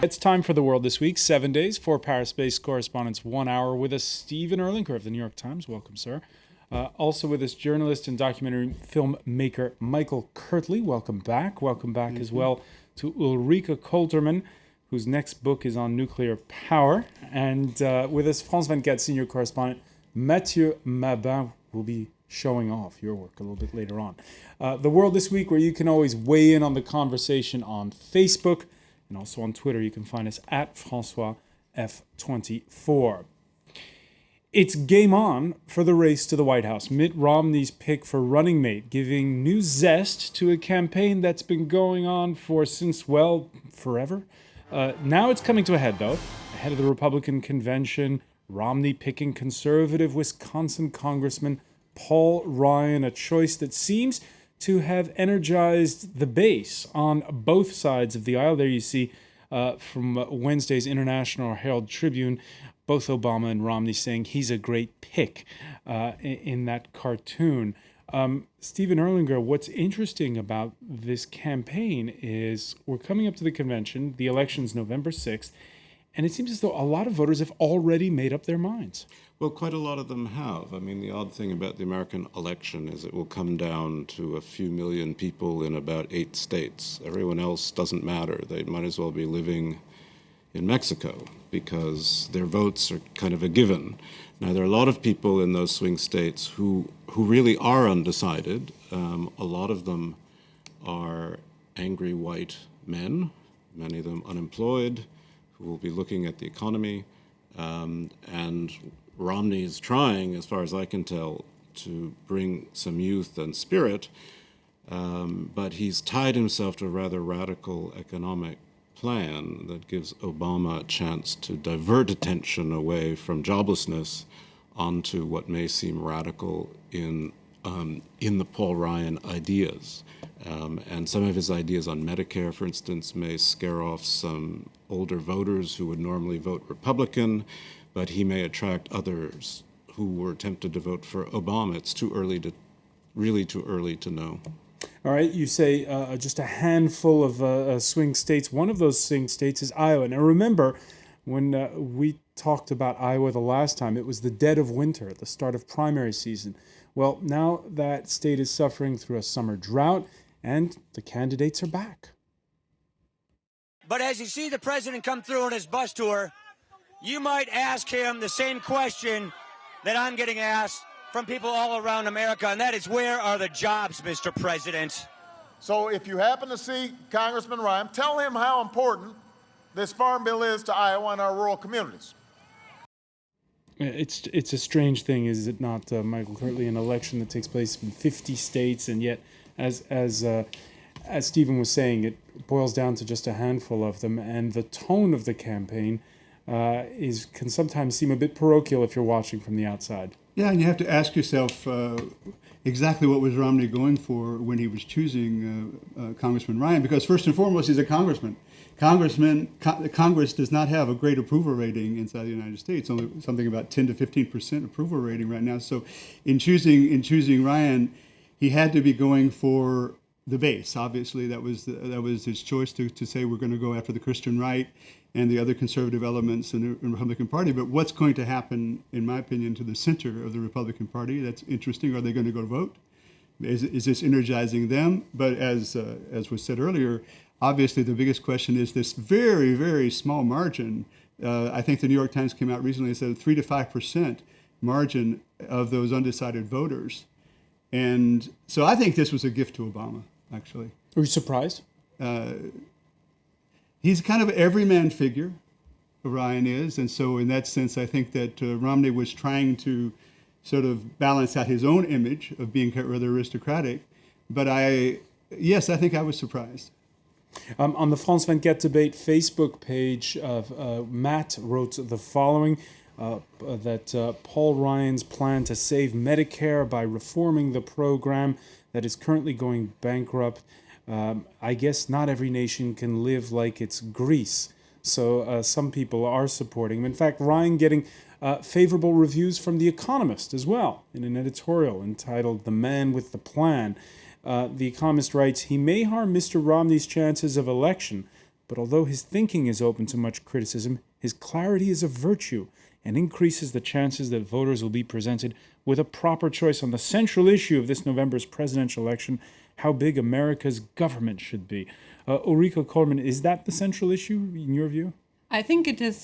It's time for The World This Week, 7 days, 4 Paris-based correspondents, 1 hour with us. Stephen Erlinger of the New York Times. Welcome, sir. Also with us, journalist and documentary filmmaker Michael Kirtley. Welcome back. Welcome back as well to Ulrike Kolterman, whose next book is on nuclear power. And with us, France 24 senior correspondent Mathieu Mabin will be showing off your work a little bit later on. The World This Week, where you can always weigh in on the conversation on Facebook and also on Twitter. You can find us at François F24. It's game on for the race to the White House. Mitt Romney's pick for running mate, giving new zest to a campaign that's been going on since forever. Now it's coming to a head, though. Ahead of the Republican convention, Romney picking conservative Wisconsin Congressman Paul Ryan, a choice that seems to have energized the base on both sides of the aisle. There you see from Wednesday's International Herald Tribune, both Obama and Romney saying he's a great pick in that cartoon. Stephen Erlinger, what's interesting about this campaign is we're coming up to the convention. The election's November 6th, and it seems as though a lot of voters have already made up their minds. Well, quite a lot of them have. I mean, the odd thing about the American election is it will come down to a few million people in about 8 states. Everyone else doesn't matter. They might as well be living in Mexico because their votes are kind of a given. Now, there are a lot of people in those swing states who really are undecided. A lot of them are angry white men, many of them unemployed, who will be looking at the economy. And Romney is trying, as far as I can tell, to bring some youth and spirit, but he's tied himself to a rather radical economic plan that gives Obama a chance to divert attention away from joblessness onto what may seem radical in the Paul Ryan ideas. And some of his ideas on Medicare, for instance, may scare off some older voters who would normally vote Republican, but he may attract others who were tempted to vote for Obama. It's really too early to know. All right, you say just a handful of swing states. One of those swing states is Iowa. Now remember, when we talked about Iowa the last time, it was the dead of winter at the start of primary season. Well, now that state is suffering through a summer drought, and the candidates are back. But as you see the president come through on his bus tour, you might ask him the same question that I'm getting asked from people all around America, and that is, where are the jobs, Mr. President? So if you happen to see Congressman Ryan, tell him how important this farm bill is to Iowa and our rural communities. It's a strange thing, is it not, Michael Kirtley, an election that takes place in 50 states, and yet, as Stephen was saying, it boils down to just a handful of them, and the tone of the campaign can sometimes seem a bit parochial if you're watching from the outside. Yeah, and you have to ask yourself exactly what was Romney going for when he was choosing Congressman Ryan, because first and foremost, he's a congressman. Congress does not have a great approval rating inside the United States, only something about 10 to 15% approval rating right now. So in choosing Ryan, he had to be going for the base. Obviously, that was his choice to say we're going to go after the Christian right and the other conservative elements in the Republican Party. But what's going to happen, in my opinion, to the center of the Republican Party? That's interesting. Are they going to go vote? Is this energizing them? But as was said earlier, obviously the biggest question is this very, very small margin. I think the New York Times came out recently and said 3 to 5% margin of those undecided voters. And so I think this was a gift to Obama, actually. Were you surprised? He's kind of an everyman figure, Ryan is. And so in that sense, I think that Romney was trying to sort of balance out his own image of being rather aristocratic. But I think I was surprised. On the France 24 debate Facebook page, Matt wrote the following, that Paul Ryan's plan to save Medicare by reforming the program that is currently going bankrupt. I guess not every nation can live like it's Greece. So some people are supporting him. In fact, Ryan getting favorable reviews from The Economist as well in an editorial entitled "The Man with the Plan." The Economist writes, "He may harm Mr. Romney's chances of election, But although his thinking is open to much criticism, his clarity is a virtue and increases the chances that voters will be presented with a proper choice on the central issue of this November's presidential election, how big America's government should be. Ulrike Kollmann, is that the central issue in your view? I think it is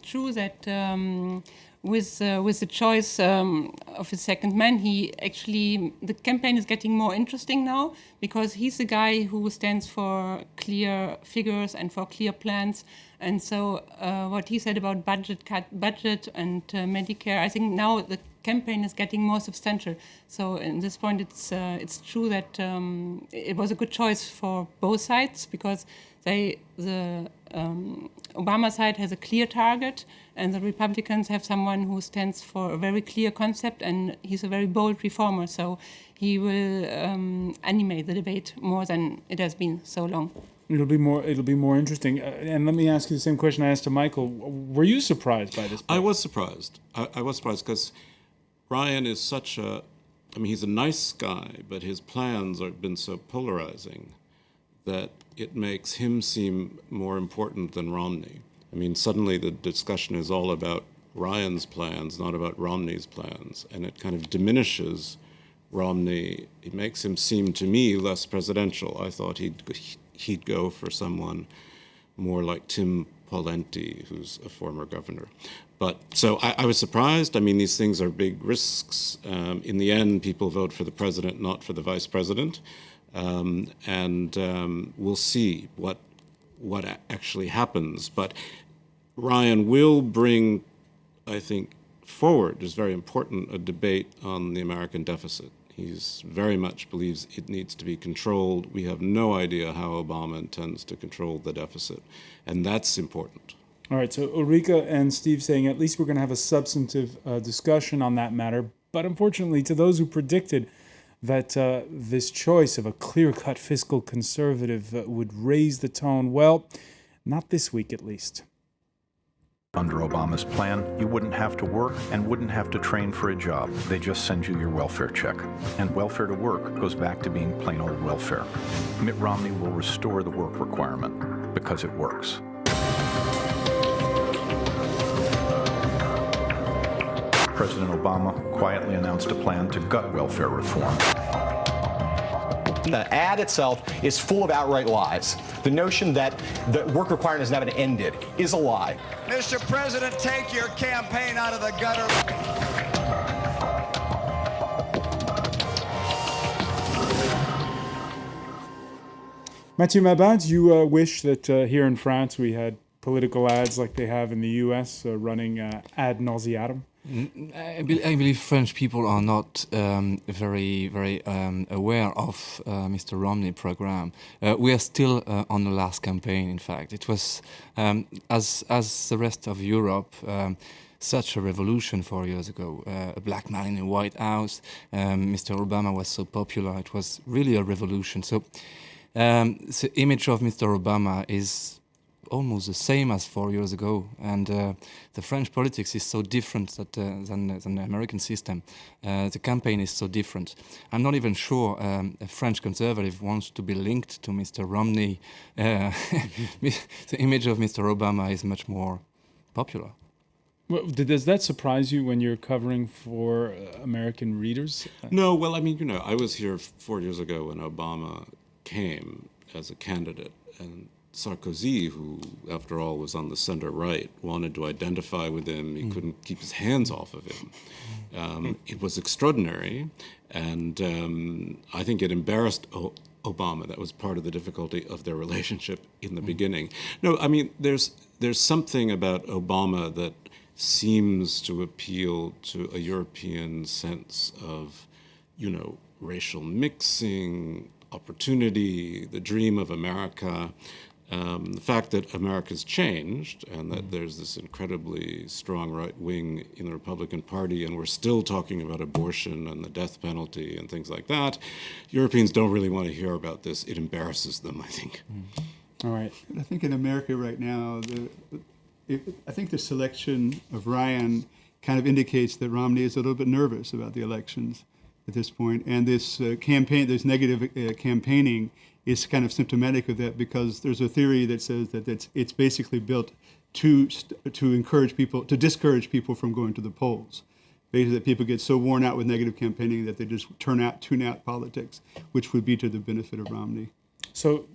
true that with the choice of his second man, the campaign is getting more interesting now, because he's the guy who stands for clear figures and for clear plans. And so what he said about budget and Medicare, I think now the campaign is getting more substantial. So in this point, it's true that it was a good choice for both sides, because the Obama side has a clear target, and the Republicans have someone who stands for a very clear concept, and he's a very bold reformer. So he will animate the debate more than it has been so long. It'll be more interesting. And let me ask you the same question I asked to Michael. Were you surprised by this? I was surprised. I was surprised because Ryan is he's a nice guy, but his plans have been so polarizing that it makes him seem more important than Romney. I mean, suddenly the discussion is all about Ryan's plans, not about Romney's plans, and it kind of diminishes Romney. It makes him seem, to me, less presidential. I thought he'd go for someone more like Tim Pawlenty, who's a former governor. But so I was surprised. I mean, these things are big risks. In the end, people vote for the president, not for the vice president. We'll see what actually happens. But Ryan will bring, I think, forward, is very important, a debate on the American deficit. He's very much believes it needs to be controlled. We have no idea how Obama intends to control the deficit, and that's important. All right, so Ulrike and Steve saying at least we're going to have a substantive discussion on that matter. But unfortunately, to those who predicted that this choice of a clear-cut fiscal conservative would raise the tone, well, not this week at least. Under Obama's plan, you wouldn't have to work and wouldn't have to train for a job. They just send you your welfare check. And welfare to work goes back to being plain old welfare. Mitt Romney will restore the work requirement because it works. President Obama quietly announced a plan to gut welfare reform. The ad itself is full of outright lies. The notion that the work requirement has now been ended is a lie. Mr. President, take your campaign out of the gutter. Mathieu Mabad, you wish that here in France we had political ads like they have in the US running ad nauseatum? I believe French people are not very aware of Mr. Romney program. We are still on the last campaign. In fact, it was as the rest of Europe. Such a revolution 4 years ago. A black man in the White House. Mr. Obama was so popular. It was really a revolution. So the image of Mr. Obama is almost the same as 4 years ago, and the French politics is so different than the American system. The campaign is so different. I'm not even sure a French conservative wants to be linked to Mr. Romney. The image of Mr. Obama is much more popular. Well, does that surprise you when you're covering for American readers? No, well, I mean, I was here 4 years ago when Obama came as a candidate, and Sarkozy, who, after all, was on the center-right, wanted to identify with him. He couldn't keep his hands off of him. It was extraordinary, and I think it embarrassed Obama. That was part of the difficulty of their relationship in the beginning. No, I mean, there's something about Obama that seems to appeal to a European sense of, racial mixing, opportunity, the dream of America. The fact that America's changed and that there's this incredibly strong right wing in the Republican Party, and we're still talking about abortion and the death penalty and things like that, Europeans don't really want to hear about this. It embarrasses them, I think. All right. I think in America right now, I think the selection of Ryan kind of indicates that Romney is a little bit nervous about the elections. at this point. And this campaign, this negative campaigning, is kind of symptomatic of that, because there's a theory that says that it's basically built to encourage people, to discourage people from going to the polls. Basically, that people get so worn out with negative campaigning that they just tune out politics, which would be to the benefit of Romney. So,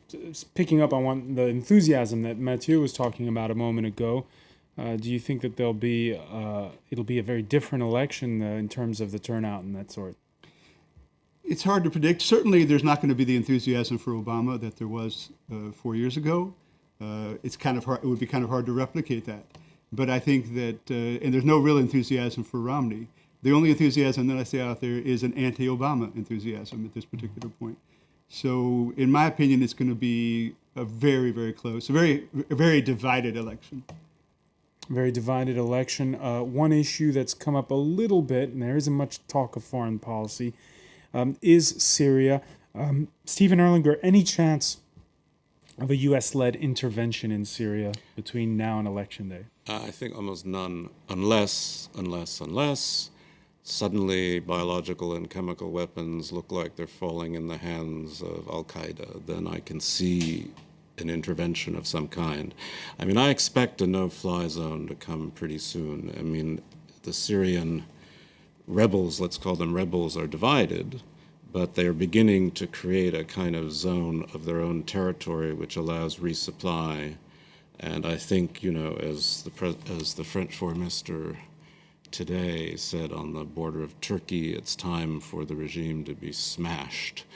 picking up on the enthusiasm that Mathieu was talking about a moment ago, do you think that it'll be a very different election in terms of the turnout and that sort? It's hard to predict. Certainly, there's not going to be the enthusiasm for Obama that there was 4 years ago. It's kind of hard. It would be kind of hard to replicate that. But I think that, and there's no real enthusiasm for Romney. The only enthusiasm that I see out there is an anti-Obama enthusiasm at this particular point. So, in my opinion, it's going to be a very, very close, a very divided election. Very divided election. One issue that's come up a little bit, and there isn't much talk of foreign policy, is Syria. Stephen Erlinger, any chance of a U.S.-led intervention in Syria between now and Election Day? I think almost none, unless suddenly biological and chemical weapons look like they're falling in the hands of Al-Qaeda. Then I can see an intervention of some kind. I mean, I expect a no-fly zone to come pretty soon. I mean, the Syrian rebels, let's call them rebels, are divided, but they are beginning to create a kind of zone of their own territory which allows resupply. And I think, you know, as the French Foreign Minister today said on the border of Turkey, it's time for the regime to be smashed.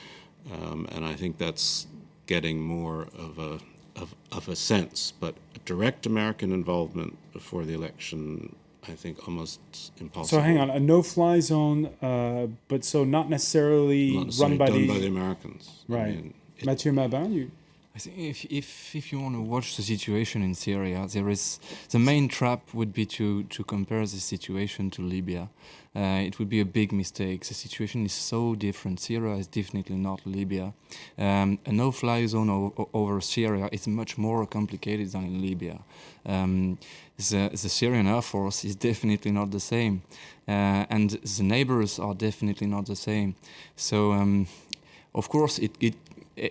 And I think that's getting more of a sense. But direct American involvement before the election, I think, almost impossible. So hang on, a no-fly zone, but so not necessarily done by the Americans. Right. I mean, Mathieu Mabin, you... I think if you want to watch the situation in Syria, the main trap would be to compare the situation to Libya. It would be a big mistake. The situation is so different. Syria is definitely not Libya. A no-fly zone over Syria is much more complicated than in Libya. The Syrian Air Force is definitely not the same, and the neighbors are definitely not the same. So, of course,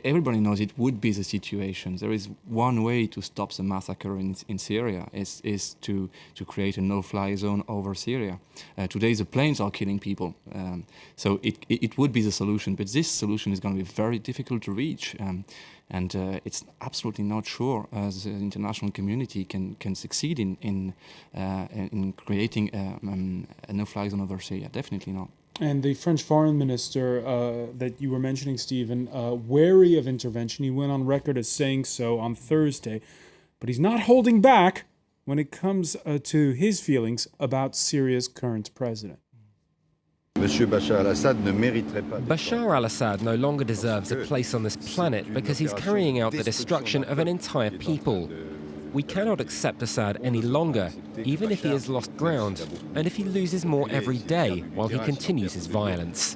everybody knows it would be the situation. There is one way to stop the massacre in Syria is to create a no-fly zone over Syria. Today the planes are killing people, so it would be the solution. But this solution is going to be very difficult to reach, and it's absolutely not sure the international community can succeed in creating a no-fly zone over Syria. Definitely not. And the French foreign minister that you were mentioning, Stephen, wary of intervention. He went on record as saying so on Thursday, but he's not holding back when it comes to his feelings about Syria's current president. Bashar al-Assad no longer deserves a place on this planet because he's carrying out the destruction of an entire people. We cannot accept Assad any longer, even if he has lost ground, and if he loses more every day while he continues his violence.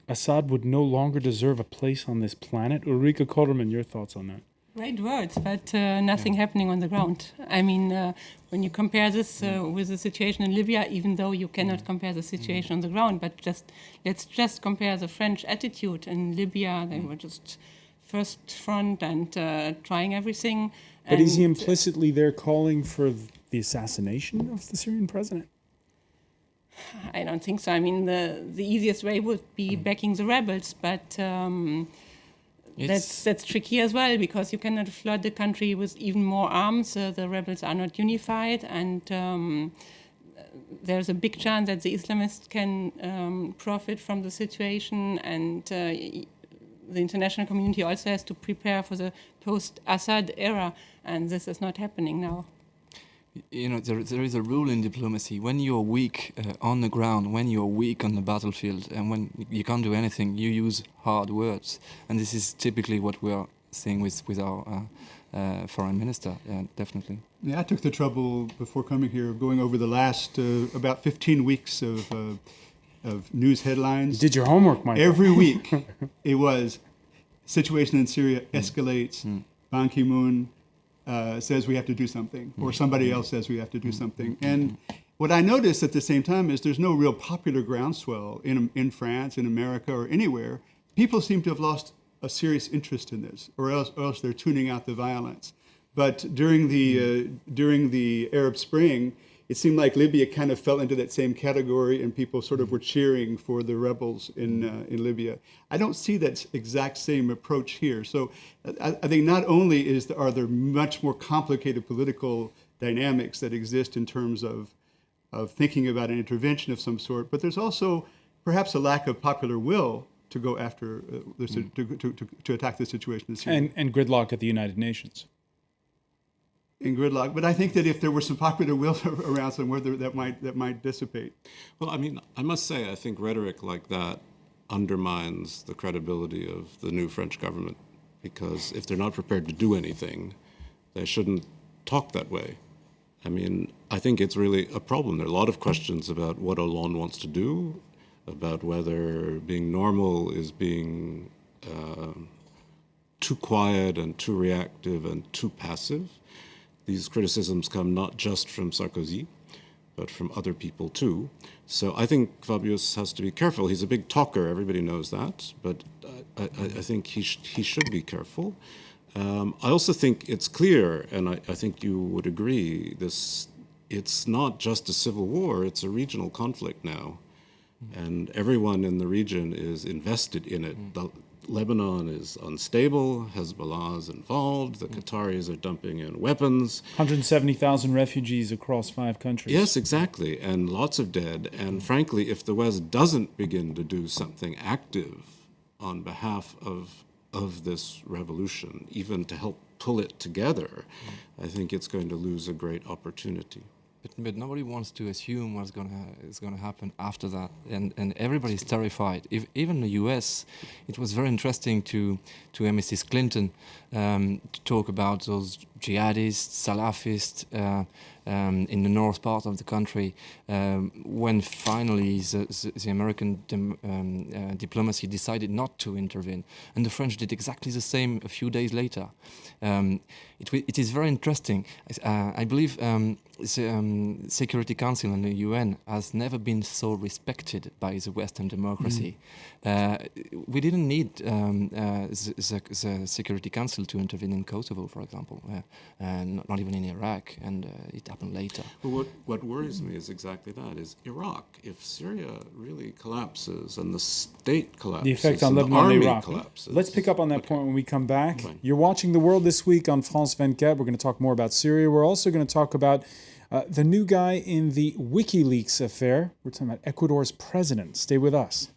Assad would no longer deserve a place on this planet. Ulrike Kolderman, your thoughts on that? Great words, but nothing happening on the ground. I mean, when you compare this with the situation in Libya, even though you cannot compare the situation on the ground, but let's just compare the French attitude in Libya. They were just first front and trying everything. But is he implicitly there calling for the assassination of the Syrian president? I don't think so. I mean, the easiest way would be backing the rebels, but that's tricky as well, because you cannot flood the country with even more arms. The rebels are not unified, and there's a big chance that the Islamists can profit from the situation, and the international community also has to prepare for the post-Assad era, and this is not happening now. You know, there is a rule in diplomacy. When you're weak on the ground, when you're weak on the battlefield, and when you can't do anything, you use hard words. And this is typically what we are seeing with our foreign minister, definitely. Yeah, I took the trouble before coming here of going over the last about 15 weeks of news headlines. You did your homework, Michael. Every week it was situation in Syria escalates. Ban Ki-moon says we have to do something, or somebody else says we have to do something. And What I noticed at the same time is there's no real popular groundswell in France, in America, or anywhere. People seem to have lost a serious interest in this, or else they're tuning out the violence. But during the Arab Spring, it seemed like Libya kind of fell into that same category, and people sort of were cheering for the rebels in Libya. I don't see that exact same approach here. So I think not only are there much more complicated political dynamics that exist in terms of thinking about an intervention of some sort, but there's also perhaps a lack of popular will to go after to attack the situation. And gridlock at the United Nations. In gridlock, but I think that if there were some popular will around somewhere, that might dissipate. Well, I mean, I must say, I think rhetoric like that undermines the credibility of the new French government, because if they're not prepared to do anything, they shouldn't talk that way. I mean, I think it's really a problem. There are a lot of questions about what Hollande wants to do, about whether being normal is being too quiet and too reactive and too passive. These criticisms come not just from Sarkozy, but from other people too. So I think Fabius has to be careful. He's a big talker, everybody knows that, but I think he should be careful. I also think it's clear, and I think you would agree, it's not just a civil war, it's a regional conflict now. And everyone in the region is invested in it. Lebanon is unstable, Hezbollah is involved, the Qataris are dumping in weapons. 170,000 refugees across 5 countries. Yes, exactly, and lots of dead. And frankly, if the West doesn't begin to do something active on behalf of this revolution, even to help pull it together, I think it's going to lose a great opportunity. But nobody wants to assume what's going to happen after that, and everybody's terrified. Even the U.S., it was very interesting to hear Mrs. Clinton to talk about those jihadists, Salafists in the north part of the country, when finally the American diplomacy decided not to intervene, and the French did exactly the same a few days later. It is very interesting. I believe the Security Council and the UN has never been so respected by the Western democracy. We didn't need the Security Council to intervene in Kosovo, for example, not even in Iraq, and it happened later. Well, what worries me is exactly that, is Iraq. If Syria really collapses and the state collapses, the effect on and Lebanon the and army Iraq. collapses. Let's pick up on that point when we come back. Fine. You're watching The World This Week on France 24. We're going to talk more about Syria. We're also going to talk about the new guy in the WikiLeaks affair. We're talking about Ecuador's president. Stay with us.